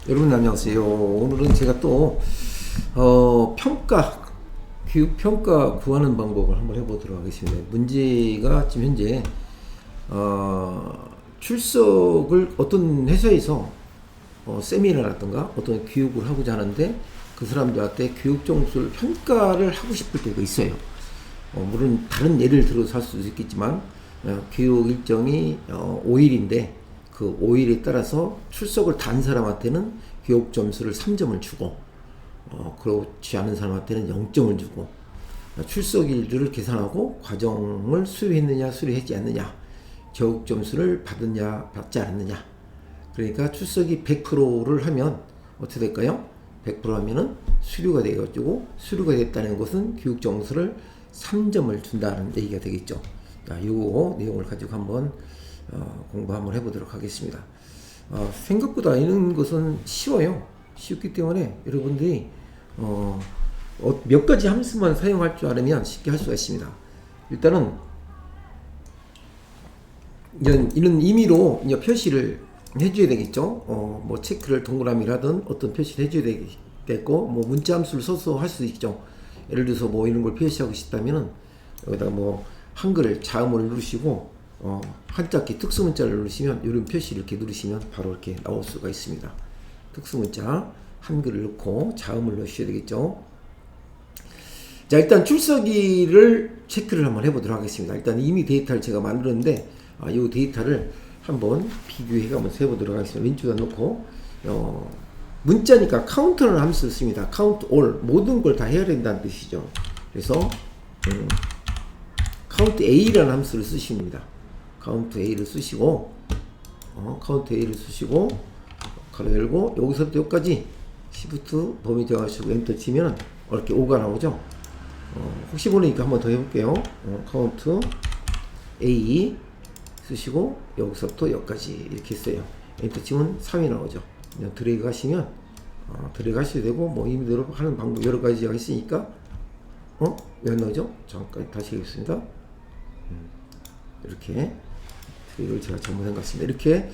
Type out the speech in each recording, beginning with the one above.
여러분 안녕하세요. 오늘은 제가 또 교육 평가 구하는 방법을 한번 해보도록 하겠습니다. 문제가 지금 현재 출석을 어떤 회사에서 세미나라든가 어떤 교육을 하고자 하는데 그 사람들한테 교육 점수를 평가를 하고 싶을 때가 있어요. 물론 다른 예를 들어서 할 수도 있겠지만 교육 일정이 5일인데 그 5일에 따라서 출석을 단 사람한테는 교육 점수를 3점을 주고 그렇지 않은 사람한테는 0점을 주고 출석일들을 계산하고 과정을 수료했느냐 수료하지 않느냐 교육 점수를 받았냐 받지 않느냐. 그러니까 출석이 100%를 하면 어떻게 될까요? 100% 하면은 수료가 되어가지고 수료가 됐다는 것은 교육 점수를 3점을 준다는 얘기가 되겠죠. 자, 요 내용을 가지고 한번 공부 한번 해보도록 하겠습니다. 생각보다 이런 것은 쉬워요. 쉽기 때문에 여러분들이 몇 가지 함수만 사용할 줄 알으면 쉽게 할 수가 있습니다. 일단은 이런 임의로 이제 표시를 해줘야 되겠죠. 뭐 체크를 동그라미라든 어떤 표시를 해줘야 되겠고, 뭐 문자 함수를 써서 할 수도 있죠. 예를 들어서 뭐 이런 걸 표시하고 싶다면은 여기다가 뭐 한글을 자음을 누르시고 한자키 특수문자를 누르시면 이런 표시 이렇게 누르시면 바로 이렇게 나올 수가 있습니다. 특수문자 한글을 넣고 자음을 넣으셔야 되겠죠. 자, 일단 출석일을 체크를 한번 해보도록 하겠습니다. 일단 이미 데이터를 제가 만들었는데 이 데이터를 한번 비교해가면서 해보도록 하겠습니다. 왼쪽에 놓고 문자니까 카운트라는 함수를 씁니다. count all 모든 걸 다 해야 된다는 뜻이죠. 그래서 count a라는 함수를 쓰십니다. count a를 쓰시고 count a를 쓰시고 가로 열고 여기서부터 여기까지 shift 범위 정하시고 엔터 치면 이렇게 5가 나오죠. 혹시 모르니까 한번 더 해볼게요. count a 쓰시고 여기서부터 여기까지 이렇게 했어요. 엔터 치면 3이 나오죠. 그냥 드래그 하시면 드래그 하셔도 되고 뭐 임의대로 하는 방법 여러 가지가 있으니까 왜 안 나오죠? 잠깐 다시 하겠습니다. 이렇게 이걸 제가 잘못한 것 같습니다. 이렇게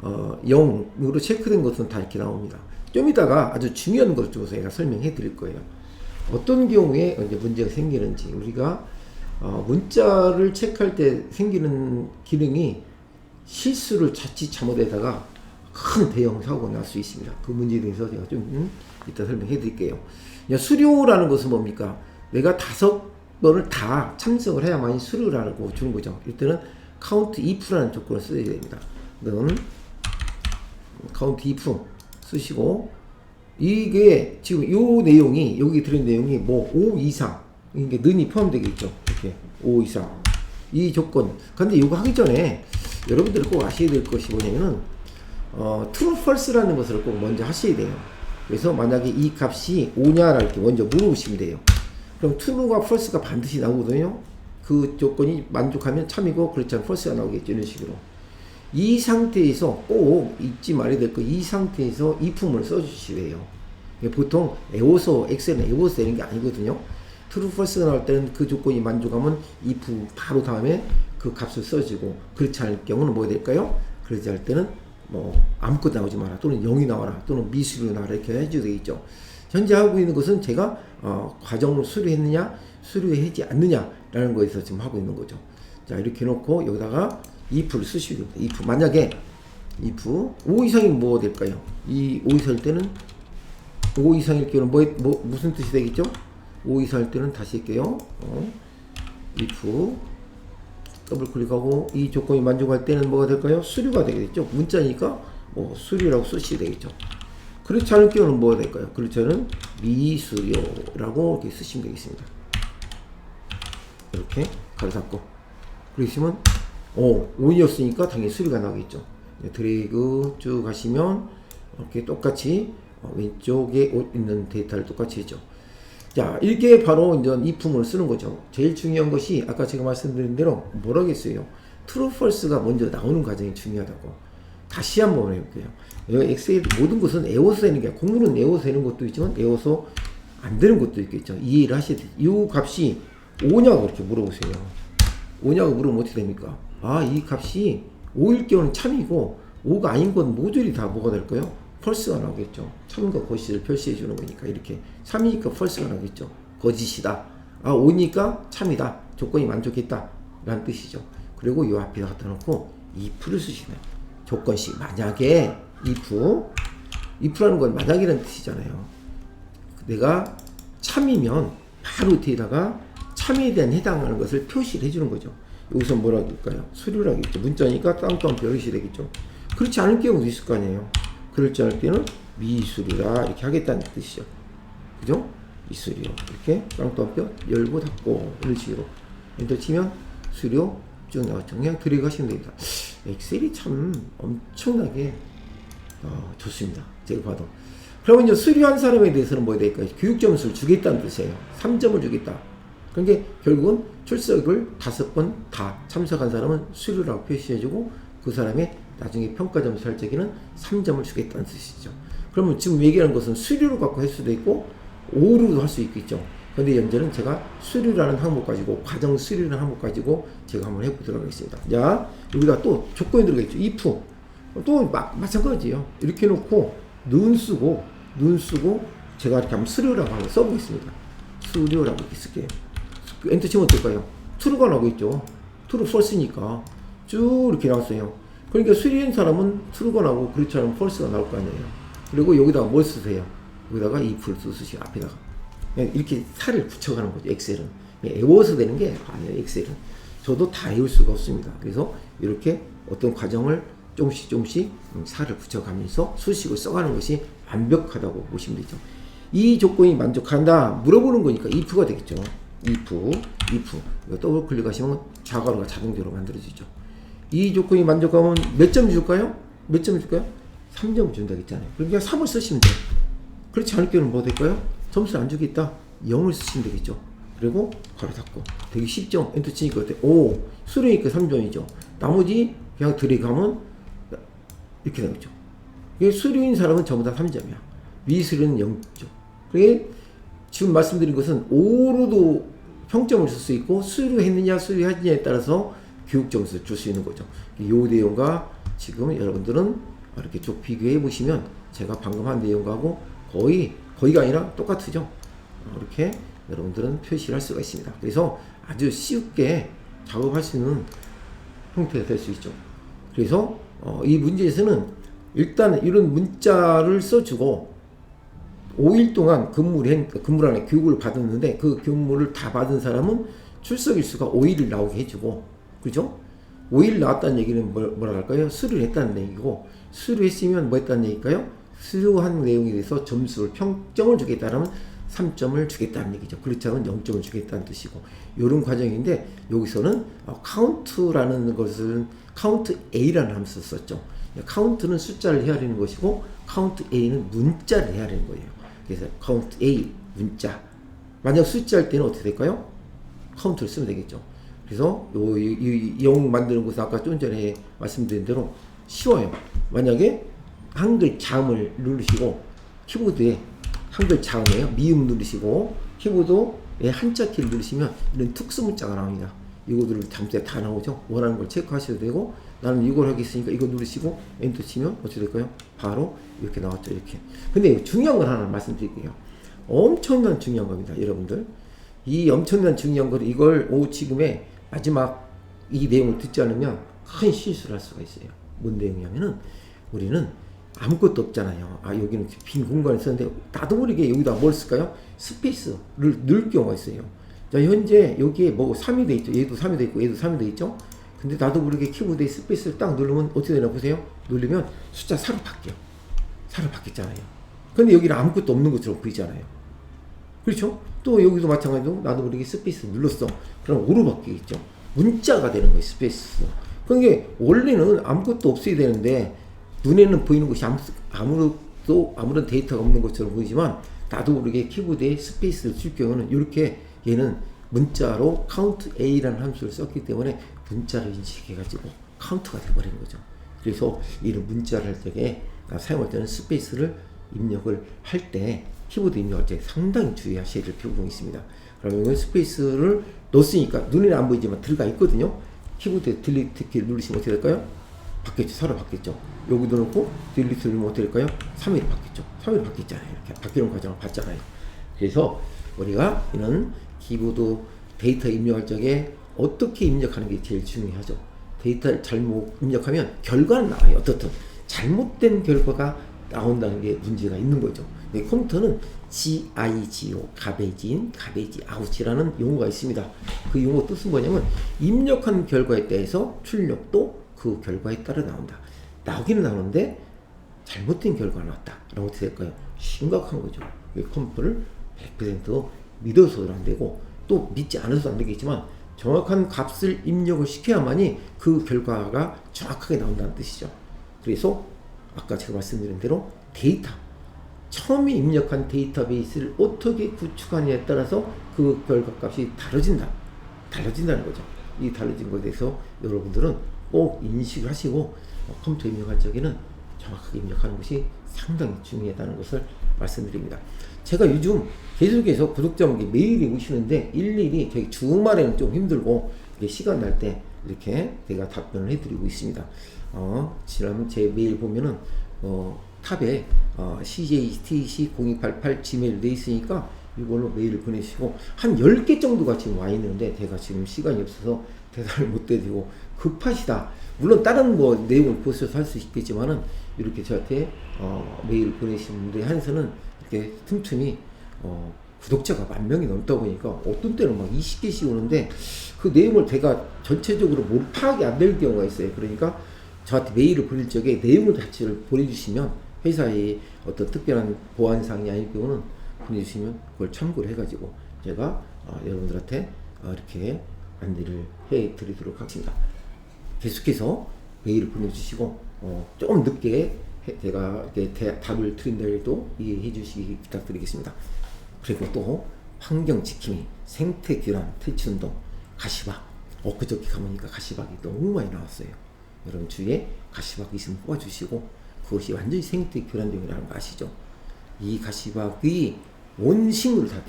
0으로 체크된 것은 다 이렇게 나옵니다. 좀 이따가 아주 중요한 것을 좀 제가 설명해 드릴 거예요. 어떤 경우에 이제 문제가 생기는지. 우리가 문자를 체크할 때 생기는 기능이 실수를 자칫 잘못하다가 큰 대형 사고가 날 수 있습니다. 그 문제에 대해서 제가 좀 이따 설명해 드릴게요. 수료라는 것은 뭡니까? 내가 5번을 다 참석을 해야만이 수료라고 주는 거죠. 이때는 count if라는 조건을 써야 됩니다. count if 쓰시고 이게 지금 요 내용이 여기 들은 내용이 뭐 5 이상 이게 는이 포함되겠죠. 이렇게 5 이상 이 조건. 근데 이거 하기 전에 여러분들이 꼭 아셔야 될 것이 뭐냐면은 true false라는 것을 꼭 먼저 하셔야 돼요. 그래서 만약에 이 값이 5냐 이렇게 먼저 물어보시면 돼요. 그럼 true가 false가 반드시 나오거든요. 그 조건이 만족하면 참이고 그렇지 않으면 false가 나오겠죠. 이런 식으로. 이 상태에서 꼭 잊지 말아야 될 거, 이 상태에서 if문을 써주셔야 돼요. 보통 에워서 엑셀은 에워서 되는 게 아니거든요. true false가 나올 때는 그 조건이 만족하면 if 바로 다음에 그 값을 써주고, 그렇지 않을 경우는 뭐 될까요? 그렇지 않을 때는 뭐 아무것도 나오지 마라, 또는 0이 나와라, 또는 미수로 나와라 이렇게 해줘야 되겠죠. 현재 하고 있는 것은 제가 과정을 수료했느냐 수료하지 않느냐라는 거에서 지금 하고 있는 거죠. 자, 이렇게 놓고 여기다가 if를 쓰시면 됩니다. if 만약에 if 5 이상이면 뭐 될까요? 이 5 이상일 때는 5 이상일 경우는 무슨 뜻이 되겠죠? 5 이상일 때는 다시 할게요. if 더블 클릭하고 이 조건이 만족할 때는 뭐가 될까요? 수료가 되겠죠. 문자니까 뭐 수료라고 쓰셔야 되겠죠. 그렇지 않을 경우는 뭐가 될까요? 그렇지 않은 미수료라고 이렇게 쓰시면 되겠습니다. 이렇게 가로 잡고 그러시면 5이었으니까 당연히 수료가 나오겠죠. 드래그 쭉 하시면 이렇게 똑같이 왼쪽에 있는 데이터를 똑같이 했죠. 자, 이게 바로 이제 if문을 쓰는 거죠. 제일 중요한 것이 아까 제가 말씀드린 대로 뭐라겠어요? true false가 먼저 나오는 과정이 중요하다고. 다시 한번 해볼게요. 엑셀 모든 것은 에워서 되는 게, 공문은 에워서 되는 것도 있지만 에워서 안 되는 것도 있겠죠. 이해를 하셔야 돼요. 이 값이 5냐고 이렇게 물어보세요. 5냐고 물으면 어떻게 됩니까? 이 값이 5일 경우는 참이고 5가 아닌 건 모듈이 다 뭐가 될까요? 펄스가 나오겠죠. 참과 거짓을 표시해 주는 거니까 이렇게 3이니까 펄스가 나오겠죠. 거짓이다. 아 5니까 참이다. 조건이 만족했다 라는 뜻이죠. 그리고 요 앞에다 갖다 놓고 if를 쓰시면 조건식 만약에 if라는 건 만약이라는 뜻이잖아요. 내가 참이면 바로 뒤에다가 참에 대한 해당하는 것을 표시를 해주는 거죠. 여기서 뭐라고 할까요? 수류라고 했죠. 문자니까 땅땅 벼릇이 되겠죠. 그렇지 않을 경우도 있을 거 아니에요. 그렇지 않을 때는 미수류라 이렇게 하겠다는 뜻이죠. 그죠? 미수류 이렇게 땅땅 벼 열고 닫고 이런 식으로 엔터 치면 수료 쭉 나왔죠. 그냥 들어가시면 됩니다. 엑셀이 참 엄청나게 좋습니다. 제가 봐도. 그러면 이제 수료한 사람에 대해서는 뭐가 될까요? 교육점수를 주겠다는 뜻이에요. 3점을 주겠다. 그러니까 결국은 출석을 5번 다 참석한 사람은 수료라고 표시해주고 그 사람의 나중에 평가점수 할 적에는 3점을 주겠다는 뜻이죠. 그러면 지금 얘기하는 것은 수료로 갖고 할 수도 있고 오류도 할 수 있겠죠. 근데 현재는 제가 수료라는 항목 가지고 과정 수료라는 항목 가지고 제가 한번 해보도록 하겠습니다. 자, 여기다 또 조건이 들어가겠죠. if 또 마찬가지예요. 이렇게 놓고 눈 쓰고 제가 이렇게 한번 수료라고 한번 써보겠습니다. 수료라고 이렇게 쓸게요. 엔터 치면 어떨까요? true가 나오겠죠. true, false니까 쭉 이렇게 나왔어요. 그러니까 수료한 사람은 true가 나오고 그렇지 않으면 false가 나올 거 아니에요. 그리고 여기다가 뭘 쓰세요? 여기다가 if를 쓰시고 앞에다가 이렇게 살을 붙여가는 거죠. 엑셀은 외워서 되는 게 아니에요. 엑셀은 저도 다 외울 수가 없습니다. 그래서 이렇게 어떤 과정을 조금씩 살을 붙여가면서 수식을 써가는 것이 완벽하다고 보시면 되죠. 이 조건이 만족한다 물어보는 거니까 if가 되겠죠. if 이거 더블 클릭하시면 자가로가 자동적으로 만들어지죠. 이 조건이 만족하면 몇 점 줄까요? 몇 점 줄까요? 3점 준다고 했잖아요. 그러니까 3을 쓰시면 돼요. 그렇지 않을 경우는 뭐 될까요? 점수를 안 주겠다. 0을 쓰시면 되겠죠. 그리고 가로 닫고 되게 쉽죠. 엔터 치니까 어때? 오, 수료니까 3점이죠. 나머지 그냥 들어가면 이렇게 나오죠. 이게 수료인 사람은 전부 다 3점이야. 미수료는 0점. 그게 지금 말씀드린 것은 5로도 평점을 줄 수 있고 수료했느냐 수료하느냐에 따라서 교육 점수를 줄 수 있는 거죠. 이 내용과 지금 여러분들은 이렇게 쭉 비교해 보시면 제가 방금 한 내용하고 거의가 아니라 똑같으죠. 이렇게 여러분들은 표시를 할 수가 있습니다. 그래서 아주 쉽게 작업할 수 있는 형태가 될 수 있죠. 그래서 이 문제에서는 일단 이런 문자를 써주고 5일 동안 근무를 안에 교육을 받았는데 그 근무를 다 받은 사람은 출석 일수가 5일을 나오게 해주고, 그죠? 5일 나왔다는 얘기는 뭐라 할까요? 수료를 했다는 얘기고, 수료했으면 뭐 했다는 얘기일까요? 수료한 내용에 대해서 점수를 평점을 주겠다라면 3점을 주겠다는 얘기죠. 그렇지 않으면 0점을 주겠다는 뜻이고, 이런 과정인데 여기서는 카운트라는 것은 카운트 A라는 함수를 썼죠. 카운트는 숫자를 헤아리는 것이고 카운트 A는 문자를 헤아리는 거예요. 그래서 카운트 A 문자. 만약 숫자 할 때는 어떻게 될까요? 카운트를 쓰면 되겠죠. 그래서 이 영웅 만드는 것은 아까 좀 전에 말씀드린 대로 쉬워요. 만약에 한글 자음을 누르시고 키보드에 한글 자음이에요. 미음 누르시고 키보드에 한자 키를 누르시면 이런 특수 문자가 나옵니다. 이거들을 잠시 다 나오죠. 원하는 걸 체크하셔도 되고, 나는 이걸 하겠으니까 이거 누르시고 엔터 치면 어떻게 될까요? 바로 이렇게 나왔죠. 이렇게. 근데 중요한 건 하나 말씀드릴게요. 엄청난 중요한 겁니다. 여러분들, 이 엄청난 중요한 걸, 이걸 지금의 마지막 이 내용을 듣지 않으면 큰 실수를 할 수가 있어요. 뭔 내용이냐면은 우리는 아무것도 없잖아요. 여기는 빈 공간을 썼는데 나도 모르게 여기다 뭘 쓸까요? 스페이스를 넣을 경우가 있어요. 자, 현재 여기에 뭐 3이 돼 있죠. 얘도 3이 돼 있고 얘도 3이 돼 있죠. 근데 나도 모르게 키보드에 스페이스를 딱 누르면 어떻게 되나 보세요. 누르면 숫자 4로 바뀌어요. 4로 바뀌었잖아요. 근데 여기는 아무것도 없는 것처럼 보이잖아요. 그렇죠? 또 여기도 마찬가지로 나도 모르게 스페이스 눌렀어. 그럼 5로 바뀌겠죠. 문자가 되는 거예요. 스페이스. 그러니까 원래는 아무것도 없어야 되는데 눈에는 보이는 것이 아무런 데이터가 없는 것처럼 보이지만 나도 모르게 키보드에 스페이스를 줄 경우는 이렇게 얘는 문자로 count A라는 함수를 썼기 때문에 문자를 인식해가지고 카운트가 돼버리는 거죠. 그래서 이런 문자를 할 때 사용할 때는 스페이스를 입력을 할 때 키보드 입력할 때 상당히 주의하셔야 될 필요가 있습니다. 그러면 스페이스를 넣었으니까 눈에는 안 보이지만 들어가 있거든요. 키보드에 딜리트 키를 누르시면 어떻게 될까요? 바뀌었죠. 서로 바뀌었죠. 여기도 놓고 딜리트 누르면 어떻게 될까요? 3일이 바뀌었죠. 3일이 바뀌었잖아요. 이렇게 바뀌는 과정을 봤잖아요. 그래서 우리가 이런 키보드 데이터 입력할 적에 어떻게 입력하는 게 제일 중요하죠. 데이터를 잘못 입력하면 결과는 나와요. 어떻든 잘못된 결과가 나온다는 게 문제가 있는 거죠. 컴퓨터는 GIGO, garbage in, garbage out이라는 용어가 있습니다. 그 용어 뜻은 뭐냐면 입력한 결과에 대해서 출력도 그 결과에 따라 나온다. 나오기는 나오는데 잘못된 결과가 나왔다. 라고 어떻게 될까요? 심각한 거죠. 컴퓨터를 100% 믿어서도 안 되고 또 믿지 않아서도 안 되겠지만 정확한 값을 입력을 시켜야만이 그 결과가 정확하게 나온다는 뜻이죠. 그래서 아까 제가 말씀드린 대로 데이터, 처음에 입력한 데이터베이스를 어떻게 구축하느냐에 따라서 그 결과값이 달라진다는 거죠. 이 달라진 것에 대해서 여러분들은 꼭 인식을 하시고 컴퓨터 입력할 적에는 정확하게 입력하는 것이 상당히 중요하다는 것을 말씀드립니다. 제가 요즘 계속해서 구독자분께 메일이 오시는데 일일이 저희 주말에는 좀 힘들고 시간 날 때 이렇게 제가 답변을 해드리고 있습니다. 지난 제 메일 보면은 탑에 cjtc0288 gmail 돼 있으니까 이걸로 메일을 보내시고 한 10개 정도가 지금 와 있는데 제가 지금 시간이 없어서 대답을 못 드리고 급하시다. 물론 다른 뭐 내용을 보셔서 할 수 있겠지만은 이렇게 저한테 메일 보내신 분들에 한해서는 이렇게 틈틈이 구독자가 10,000명이 넘다 보니까 어떤 때는 막 20개씩 오는데 그 내용을 제가 전체적으로 파악이 안 될 경우가 있어요. 그러니까 저한테 메일을 보낼 적에 내용을 자체를 보내주시면 회사의 어떤 특별한 보안상이 아닐 경우는 보내주시면 그걸 참고를 해가지고 제가 여러분들한테 이렇게 안내를 해드리도록 하겠습니다. 계속해서 메일을 보내주시고 조금 늦게 제가 답을 드린다 해도 이해해 주시기 부탁드리겠습니다. 그리고 또 환경지킴이, 생태교란, 퇴치운동, 가시박 엊그저께 가보니까 가시박이 너무 많이 나왔어요. 여러분 주위에 가시박이 있으면 뽑아주시고 그것이 완전히 생태교란종이라는 거 아시죠? 이 가시박이 온식물을 다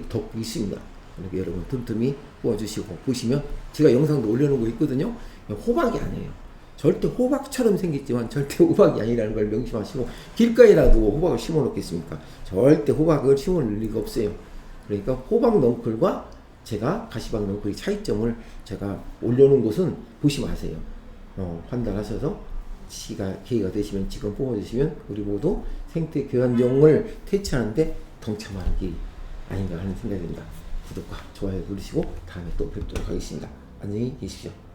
덮고 있습니다. 그러니까 여러분 틈틈이 뽑아주시고 보시면 제가 영상도 올려놓은 거 있거든요. 호박이 아니에요. 절대 호박처럼 생겼지만 절대 호박이 아니라는 걸 명심하시고 길가에라도 호박을 심어 놓겠습니까? 절대 호박을 심어 놓을 리가 없어요. 그러니까 호박 넝쿨과 제가 가시박 넝쿨의 차이점을 제가 올려놓은 곳은 보시면 아세요. 판단하셔서 기회가 되시면 지금 뽑아주시면 우리 모두 생태 교환종을 퇴치하는데 동참하는 게 아닌가 하는 생각이 듭니다. 구독과 좋아요 누르시고 다음에 또 뵙도록 하겠습니다. 안녕히 계십시오.